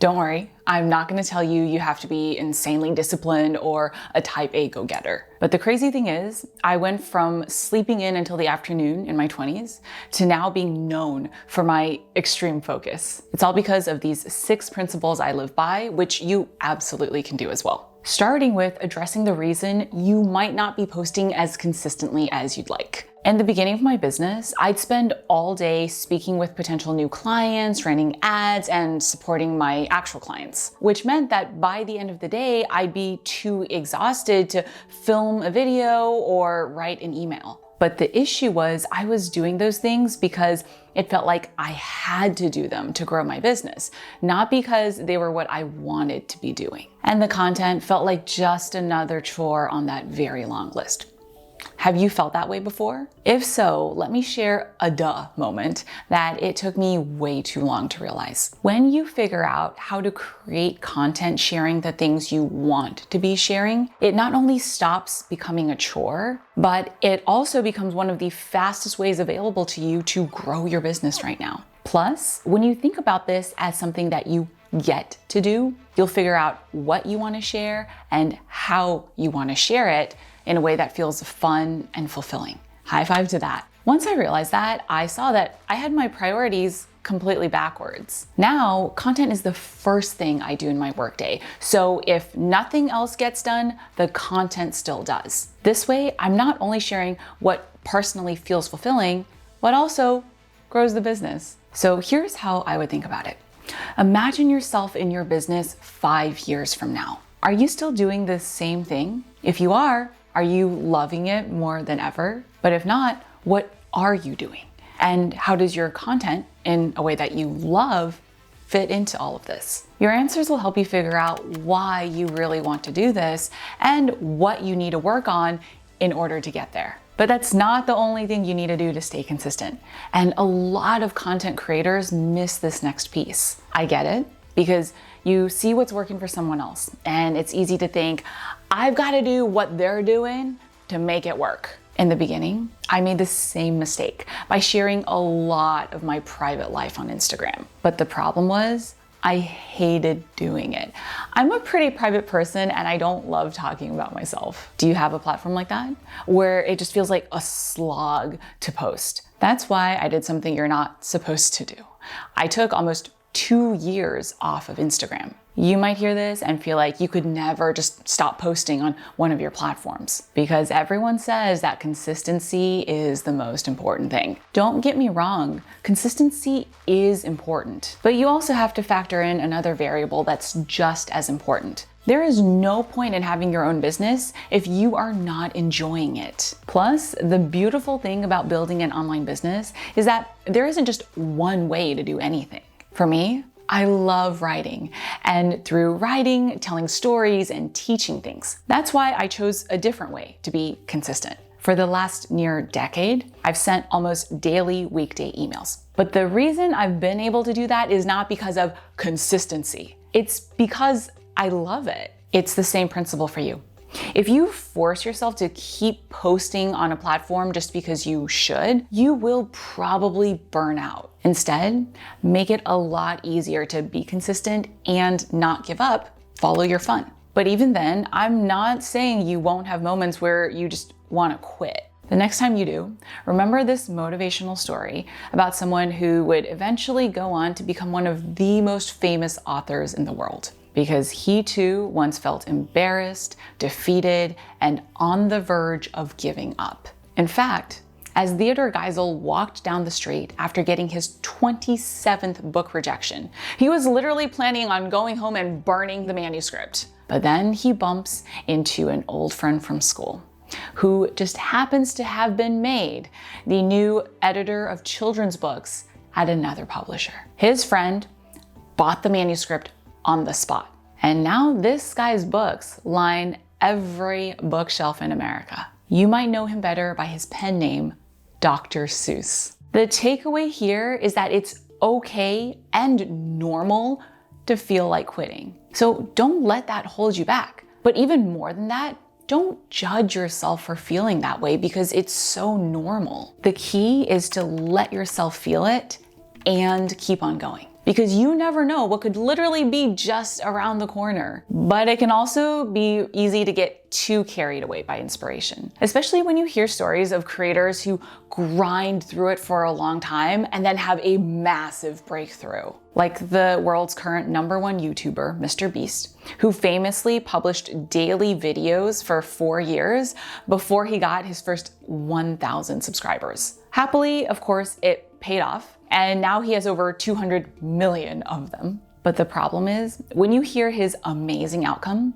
Don't worry, I'm not gonna tell you you have to be insanely disciplined or a type A go-getter. But the crazy thing is, I went from sleeping in until the afternoon in my 20s to now being known for my extreme focus. It's all because of these 6 principles I live by, which you absolutely can do as well. Starting with addressing the reason you might not be posting as consistently as you'd like. In the beginning of my business, I'd spend all day speaking with potential new clients, running ads, and supporting my actual clients, which meant that by the end of the day, I'd be too exhausted to film a video or write an email. But the issue was I was doing those things because it felt like I had to do them to grow my business, not because they were what I wanted to be doing. And the content felt like just another chore on that very long list. Have you felt that way before? If so, let me share a duh moment that it took me way too long to realize. When you figure out how to create content sharing the things you want to be sharing, it not only stops becoming a chore, but it also becomes one of the fastest ways available to you to grow your business right now. Plus, when you think about this as something that you get to do, you'll figure out what you want to share and how you want to share it in a way that feels fun and fulfilling. High five to that. Once I realized that, I saw that I had my priorities completely backwards. Now, content is the first thing I do in my workday. So if nothing else gets done, the content still does. This way, I'm not only sharing what personally feels fulfilling, but also grows the business. So here's how I would think about it. Imagine yourself in your business 5 years from now. Are you still doing the same thing? If you are you loving it more than ever? But if not, what are you doing? And how does your content, in a way that you love, fit into all of this? Your answers will help you figure out why you really want to do this and what you need to work on in order to get there. But that's not the only thing you need to do to stay consistent. And a lot of content creators miss this next piece. I get it, because you see what's working for someone else, and it's easy to think, I've got to do what they're doing to make it work. In the beginning, I made the same mistake by sharing a lot of my private life on Instagram. But the problem was, I hated doing it. I'm a pretty private person and I don't love talking about myself. Do you have a platform like that? Where it just feels like a slog to post? That's why I did something you're not supposed to do. I took almost 2 years off of Instagram. You might hear this and feel like you could never just stop posting on one of your platforms because everyone says that consistency is the most important thing. Don't get me wrong, consistency is important, but you also have to factor in another variable that's just as important. There is no point in having your own business if you are not enjoying it. Plus, the beautiful thing about building an online business is that there isn't just one way to do anything. For me, I love writing, and through writing, telling stories, and teaching things. That's why I chose a different way to be consistent. For the last near decade, I've sent almost daily weekday emails. But the reason I've been able to do that is not because of consistency. It's because I love it. It's the same principle for you. If you force yourself to keep posting on a platform just because you should, you will probably burn out. Instead, make it a lot easier to be consistent and not give up. Follow your fun. But even then, I'm not saying you won't have moments where you just want to quit. The next time you do, remember this motivational story about someone who would eventually go on to become one of the most famous authors in the world. Because he too once felt embarrassed, defeated, and on the verge of giving up. In fact, as Theodore Geisel walked down the street after getting his 27th book rejection, he was literally planning on going home and burning the manuscript. But then he bumps into an old friend from school, who just happens to have been made the new editor of children's books at another publisher. His friend bought the manuscript on the spot. And now this guy's books line every bookshelf in America. You might know him better by his pen name, Dr. Seuss. The takeaway here is that it's okay and normal to feel like quitting. So don't let that hold you back. But even more than that, don't judge yourself for feeling that way because it's so normal. The key is to let yourself feel it and keep on going. because you never know what could literally be just around the corner. But it can also be easy to get too carried away by inspiration, especially when you hear stories of creators who grind through it for a long time and then have a massive breakthrough. Like the world's current #1 YouTuber, Mr. Beast, who famously published daily videos for 4 years before he got his first 1,000 subscribers. Happily, of course, it paid off, and now he has over 200 million of them. But the problem is, when you hear his amazing outcome,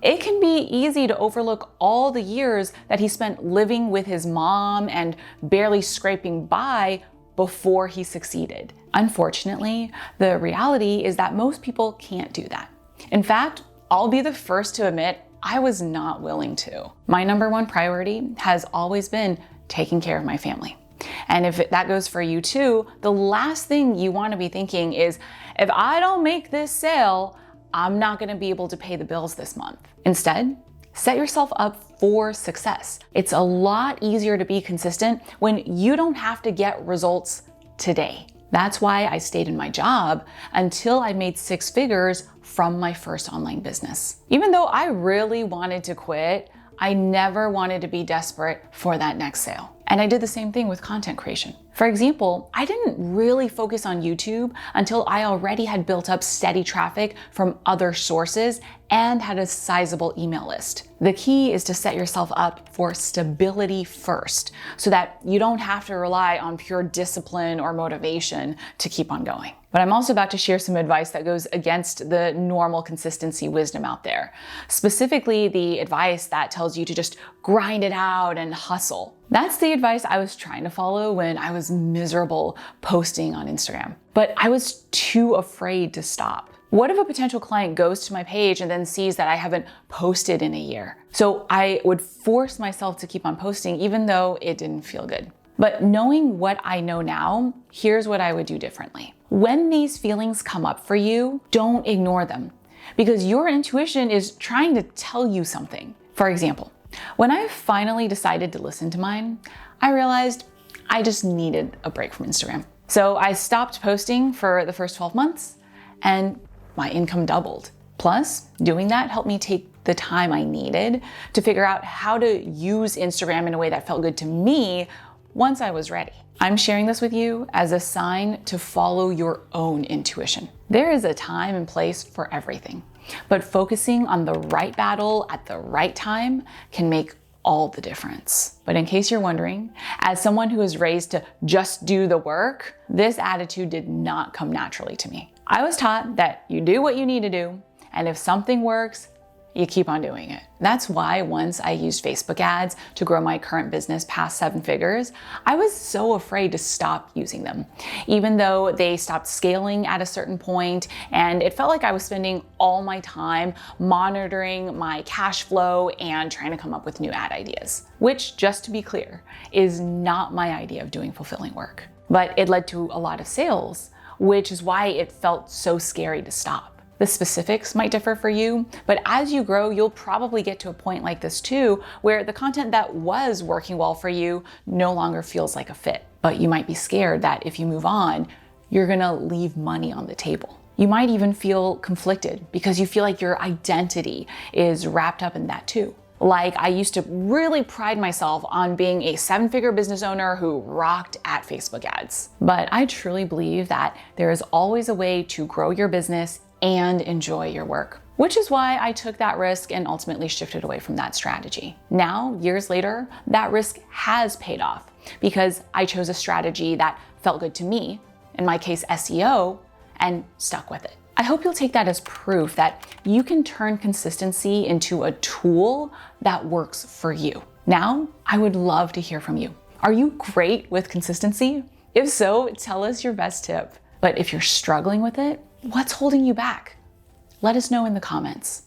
it can be easy to overlook all the years that he spent living with his mom and barely scraping by before he succeeded. Unfortunately, the reality is that most people can't do that. In fact, I'll be the first to admit I was not willing to. My #1 priority has always been taking care of my family. And if that goes for you too, the last thing you want to be thinking is, if I don't make this sale, I'm not going to be able to pay the bills this month. Instead, set yourself up for success. It's a lot easier to be consistent when you don't have to get results today. That's why I stayed in my job until I made 6 figures from my first online business. Even though I really wanted to quit, I never wanted to be desperate for that next sale. And I did the same thing with content creation. For example, I didn't really focus on YouTube until I already had built up steady traffic from other sources and had a sizable email list. The key is to set yourself up for stability first, so that you don't have to rely on pure discipline or motivation to keep on going. But I'm also about to share some advice that goes against the normal consistency wisdom out there. Specifically, the advice that tells you to just grind it out and hustle. That's the advice I was trying to follow when I was miserable posting on Instagram. But I was too afraid to stop. What if a potential client goes to my page and then sees that I haven't posted in a year? So I would force myself to keep on posting even though it didn't feel good. But knowing what I know now, here's what I would do differently. When these feelings come up for you, don't ignore them, because your intuition is trying to tell you something. For example, when I finally decided to listen to mine, I realized I just needed a break from Instagram. So I stopped posting for the first 12 months and my income doubled. Plus, doing that helped me take the time I needed to figure out how to use Instagram in a way that felt good to me once I was ready. I'm sharing this with you as a sign to follow your own intuition. There is a time and place for everything, but focusing on the right battle at the right time can make all the difference. But in case you're wondering, as someone who was raised to just do the work, this attitude did not come naturally to me. I was taught that you do what you need to do, and if something works, you keep on doing it. That's why once I used Facebook ads to grow my current business past 7 figures, I was so afraid to stop using them, even though they stopped scaling at a certain point, and it felt like I was spending all my time monitoring my cash flow and trying to come up with new ad ideas, which, just to be clear, is not my idea of doing fulfilling work. But it led to a lot of sales, which is why it felt so scary to stop. The specifics might differ for you, but as you grow, you'll probably get to a point like this too, where the content that was working well for you no longer feels like a fit. But you might be scared that if you move on, you're gonna leave money on the table. You might even feel conflicted because you feel like your identity is wrapped up in that too. Like, I used to really pride myself on being a 7-figure business owner who rocked at Facebook ads. But I truly believe that there is always a way to grow your business and enjoy your work, which is why I took that risk and ultimately shifted away from that strategy. Now, years later, that risk has paid off because I chose a strategy that felt good to me, in my case SEO, and stuck with it. I hope you'll take that as proof that you can turn consistency into a tool that works for you. Now, I would love to hear from you. Are you great with consistency? If so, tell us your best tip. But if you're struggling with it, what's holding you back? Let us know in the comments.